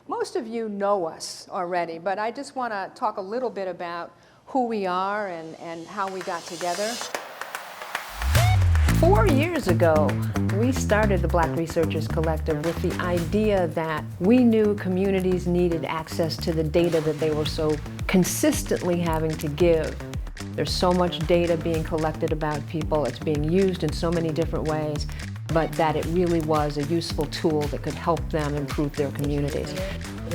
Most of you know us already, but I just want to talk a little bit about who we are and how we got together. 4 years ago, we started the Black Researchers Collective with the idea that we knew communities needed access to the data that they were so consistently having to give. There's so much data being collected about people, it's being used in so many different ways, but that it really was a useful tool that could help them improve their communities.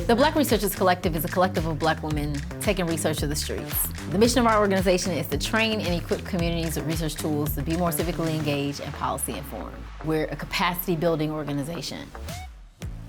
The Black Researchers Collective is a collective of Black women taking research to the streets. The mission of our organization is to train and equip communities with research tools to be more civically engaged and policy informed. We're a capacity building organization.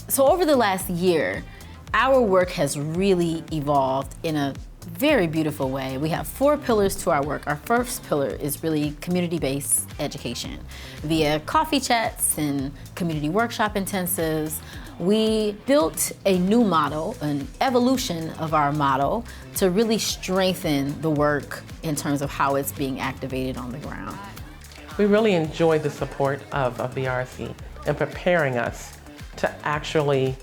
So over the last year, our work has really evolved in a very beautiful way. We have 4 pillars to our work. Our first pillar is really community-based education. Via coffee chats and community workshop intensives, we built a new model, an evolution of our model, to really strengthen the work in terms of how it's being activated on the ground. We really enjoy the support of BRC in preparing us to actually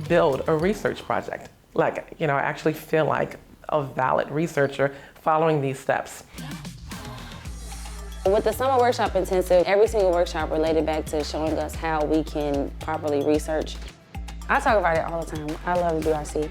build a research project. Like, I actually feel like a valid researcher following these steps. With the Summer Workshop Intensive, every single workshop related back to showing us how we can properly research. I talk about it all the time. I love BRC.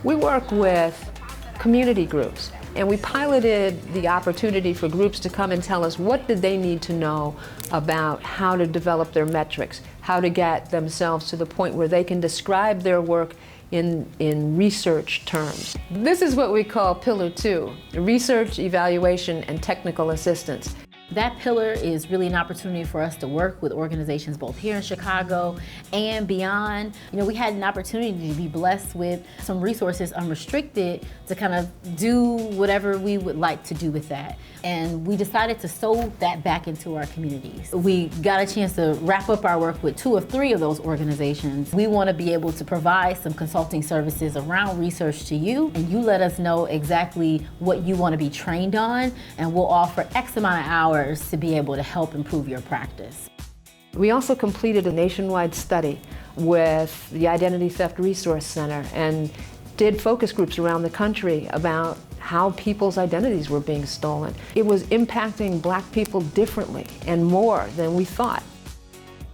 We work with community groups, and we piloted the opportunity for groups to come and tell us what did they need to know about how to develop their metrics, how to get themselves to the point where they can describe their work in research terms. This is what we call Pillar 2, research, evaluation, and technical assistance. That pillar is really an opportunity for us to work with organizations both here in Chicago and beyond. We had an opportunity to be blessed with some resources unrestricted to kind of do whatever we would like to do with that. And we decided to sew that back into our communities. We got a chance to wrap up our work with 2 of 3 of those organizations. We want to be able to provide some consulting services around research to you, and you let us know exactly what you want to be trained on, and we'll offer X amount of hours to be able to help improve your practice. We also completed a nationwide study with the Identity Theft Resource Center and did focus groups around the country about how people's identities were being stolen. It was impacting Black people differently and more than we thought.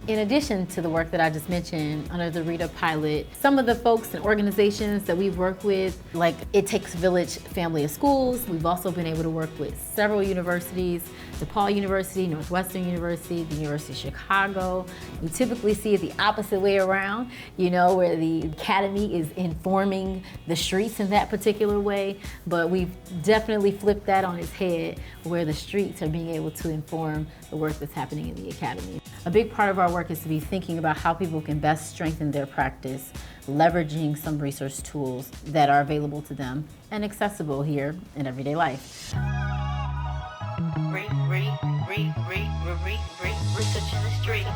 In addition to the work that I just mentioned under the RETA pilot, some of the folks and organizations that we've worked with, like It Takes Village Family of Schools, we've also been able to work with several universities, DePaul University, Northwestern University, the University of Chicago. We typically see it the opposite way around, where the academy is informing the streets in that particular way, but we've definitely flipped that on its head, where the streets are being able to inform the work that's happening in the academy. A big part of our work is to be thinking about how people can best strengthen their practice, leveraging some research tools that are available to them and accessible here in everyday life. Research in the street.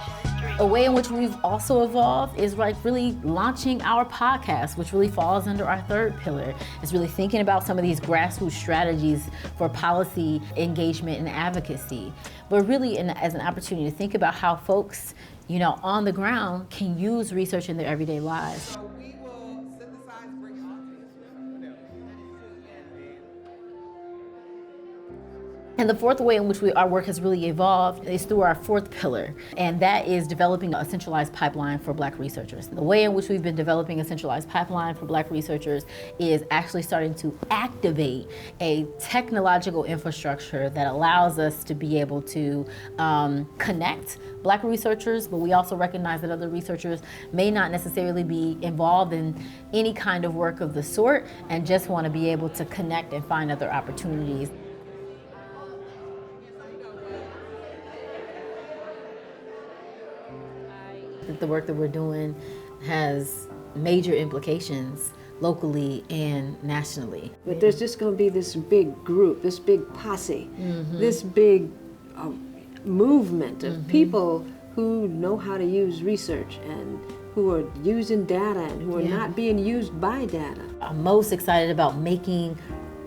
A way in which we've also evolved is really launching our podcast, which really falls under our third pillar. It's really thinking about some of these grassroots strategies for policy engagement and advocacy, but really as an opportunity to think about how folks, on the ground can use research in their everyday lives. And the fourth way in which our work has really evolved is through our fourth pillar, and that is developing a centralized pipeline for Black researchers. The way in which we've been developing a centralized pipeline for Black researchers is actually starting to activate a technological infrastructure that allows us to be able to connect Black researchers, but we also recognize that other researchers may not necessarily be involved in any kind of work of the sort and just want to be able to connect and find other opportunities. The work that we're doing has major implications locally and nationally. But there's just going to be this big group, this big posse, this big movement of people who know how to use research and who are using data and who are not being used by data. I'm most excited about making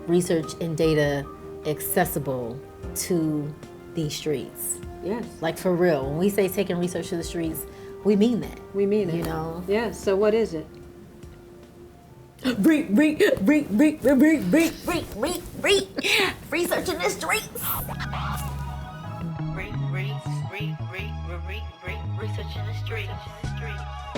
research and data accessible to these streets. Yes. Like for real, when we say taking research to the streets, we mean that. We mean it. You know? Yes, so what is it? Researching the streets. Researching the streets.